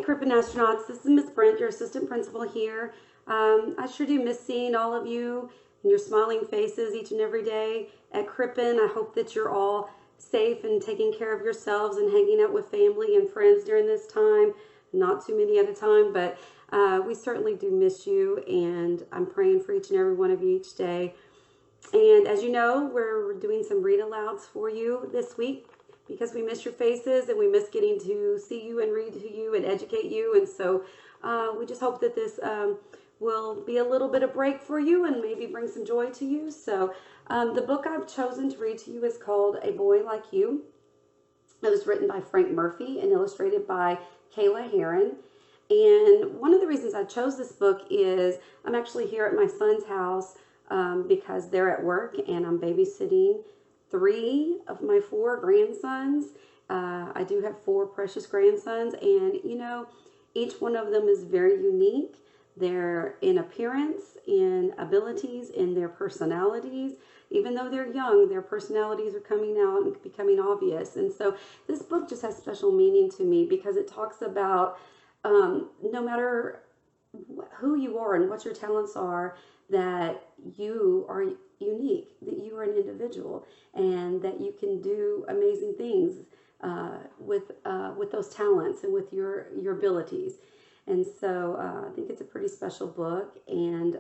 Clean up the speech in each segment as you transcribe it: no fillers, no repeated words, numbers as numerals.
Crippen astronauts, this is Miss Brent, your assistant principal here. I sure do miss seeing all of you and your smiling faces each and every day at Crippen. I hope that you're all safe and taking care of yourselves and hanging out with family and friends during this time. Not too many at a time, but we certainly do miss you, and I'm praying for each and every one of you each day. And as you know, we're doing some read alouds for you this week, because we miss your faces and we miss getting to see you and read to you and educate you. And so we just hope that this will be a little bit of break for you and maybe bring some joy to you. So the book I've chosen to read to you is called A Boy Like You. It was written by Frank Murphy and illustrated by Kayla Heron. And one of the reasons I chose this book is I'm actually here at my son's house because they're at work and I'm babysitting 3 of my 4 grandsons. I do have 4 precious grandsons, and you know, each one of them is very unique. They're in appearance, in abilities, in their personalities. Even though they're young, their personalities are coming out and becoming obvious. And so this book just has special meaning to me because it talks about no matter who you are and what your talents are, that you are unique, that you are an individual, and that you can do amazing things with those talents and with your abilities. And so I think it's a pretty special book, and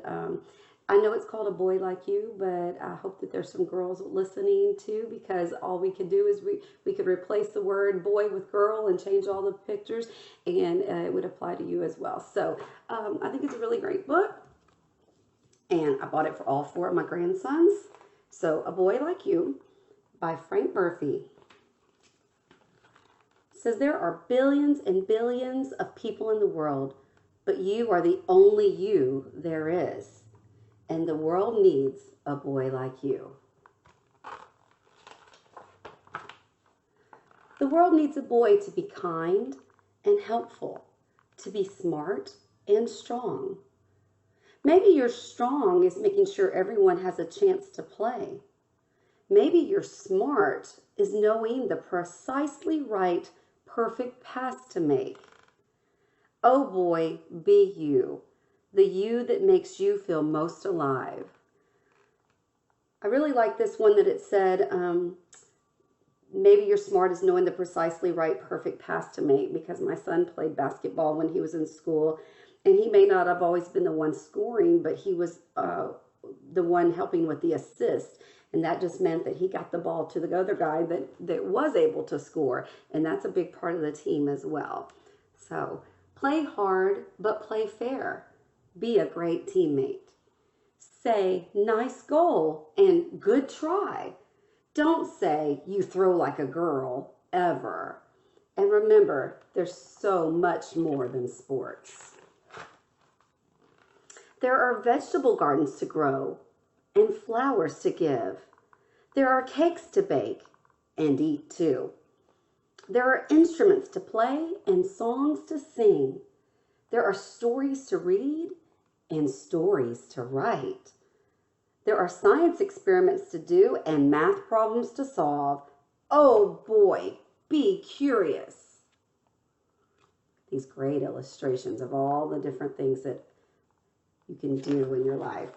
I know it's called A Boy Like You, but I hope that there's some girls listening too, because all we could do is we could replace the word boy with girl and change all the pictures, and it would apply to you as well. So I think it's a really great book, and I bought it for all 4 of my grandsons. So A Boy Like You by Frank Murphy. It says, there are billions and billions of people in the world, but you are the only you there is. And the world needs a boy like you. The world needs a boy to be kind and helpful, to be smart and strong. Maybe your strong is making sure everyone has a chance to play. Maybe your smart is knowing the precisely right, perfect pass to make. Oh boy, be you. The you that makes you feel most alive. I really like this one that it said, maybe your smart is knowing the precisely right, perfect pass to make, because my son played basketball when he was in school, and he may not have always been the one scoring, but he was the one helping with the assist. And that just meant that he got the ball to the other guy that was able to score. And that's a big part of the team as well. So play hard, but play fair. Be a great teammate. Say, nice goal and good try. Don't say, you throw like a girl, ever. And remember, there's so much more than sports. There are vegetable gardens to grow and flowers to give. There are cakes to bake and eat too. There are instruments to play and songs to sing. There are stories to read and stories to write. There are science experiments to do and math problems to solve. Oh boy, be curious. These great illustrations of all the different things that you can do in your life.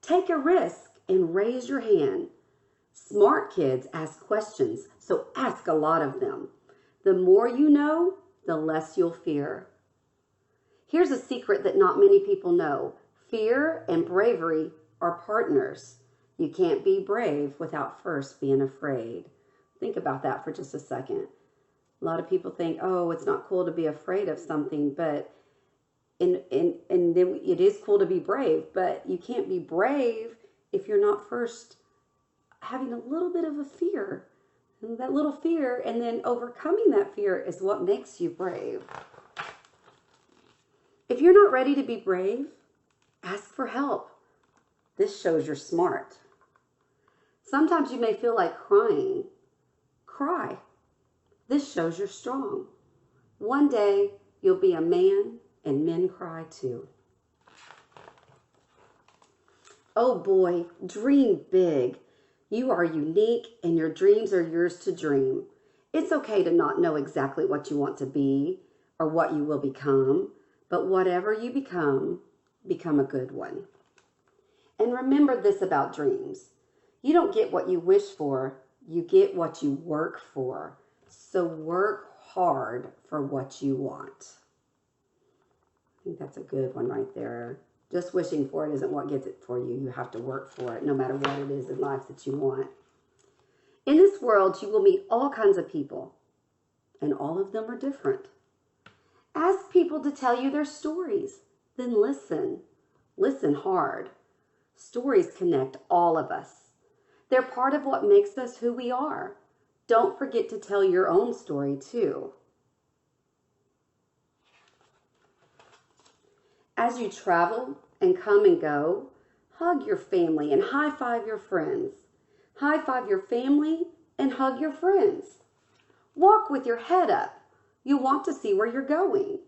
Take a risk and raise your hand. Smart kids ask questions, so ask a lot of them. The more you know, the less you'll fear. Here's a secret that not many people know. Fear and bravery are partners. You can't be brave without first being afraid. Think about that for just a second. A lot of people think, oh, it's not cool to be afraid of something, but and then it is cool to be brave, but you can't be brave if you're not first having a little bit of a fear. And that little fear, and then overcoming that fear, is what makes you brave. If you're not ready to be brave, ask for help. This shows you're smart. Sometimes you may feel like crying. Cry. This shows you're strong. One day, you'll be a man, and men cry too. Oh boy, dream big. You are unique, and your dreams are yours to dream. It's okay to not know exactly what you want to be, or what you will become, but whatever you become, become a good one. And remember this about dreams. You don't get what you wish for, you get what you work for. So work hard for what you want. I think that's a good one right there. Just wishing for it isn't what gets it for you. You have to work for it, no matter what it is in life that you want. In this world, you will meet all kinds of people, and all of them are different. Ask people to tell you their stories, then listen. Listen hard. Stories connect all of us. They're part of what makes us who we are. Don't forget to tell your own story too. As you travel and come and go, hug your family and high-five your friends. High-five your family and hug your friends. Walk with your head up. You want to see where you're going.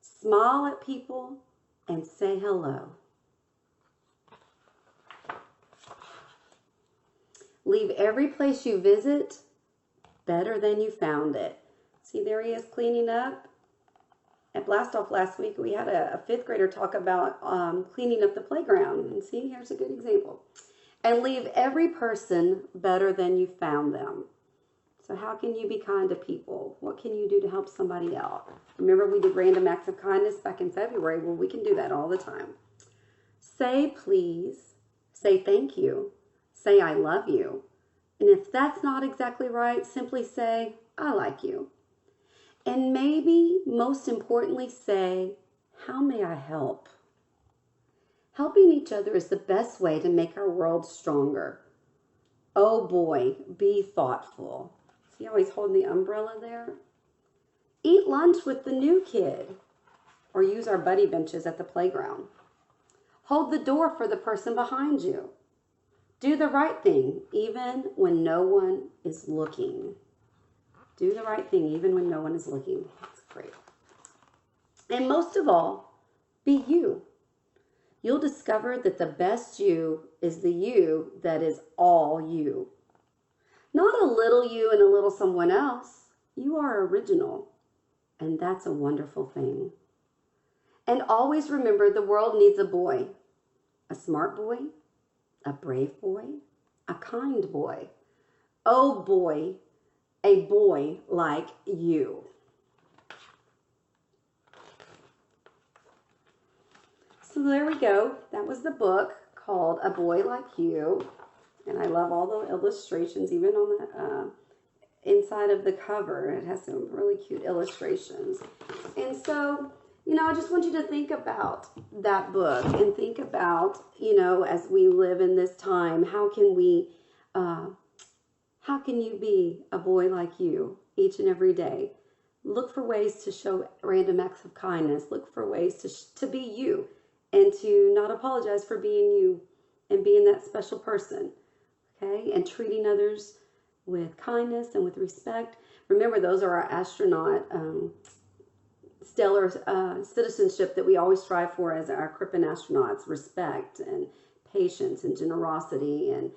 Smile at people and say hello. Leave every place you visit better than you found it. See, there he is cleaning up. At Blast Off last week, we had a fifth grader talk about cleaning up the playground. And see, here's a good example. And leave every person better than you found them. So how can you be kind to people? What can you do to help somebody out? Remember we did random acts of kindness back in February. Well, we can do that all the time. Say please. Say thank you. Say I love you. And if that's not exactly right, simply say I like you. And maybe most importantly say, how may I help? Helping each other is the best way to make our world stronger. Oh boy, be thoughtful. See how he's holding the umbrella there? Eat lunch with the new kid or use our buddy benches at the playground. Hold the door for the person behind you. Do the right thing even when no one is looking. Do the right thing even when no one is looking. That's great. And most of all, be you. You'll discover that the best you is the you that is all you. Not a little you and a little someone else. You are original, and that's a wonderful thing. And always remember the world needs a boy. A smart boy, a brave boy, a kind boy. Oh boy, a boy like you. So there we go. That was the book called A Boy Like You. And I love all the illustrations, even on the inside of the cover. It has some really cute illustrations. And so, you know, I just want you to think about that book and think about, you know, as we live in this time, how can you be a boy like you each and every day? Look for ways to show random acts of kindness. Look for ways to be you and to not apologize for being you and being that special person, okay? And treating others with kindness and with respect. Remember, those are our astronaut stellar citizenship that we always strive for as our Crippen astronauts: respect and patience and generosity and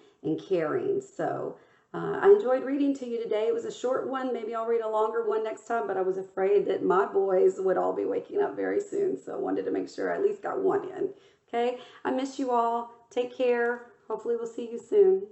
caring. So I enjoyed reading to you today. It was a short one. Maybe I'll read a longer one next time, but I was afraid that my boys would all be waking up very soon. So I wanted to make sure I at least got one in. Okay? I miss you all. Take care. Hopefully we'll see you soon.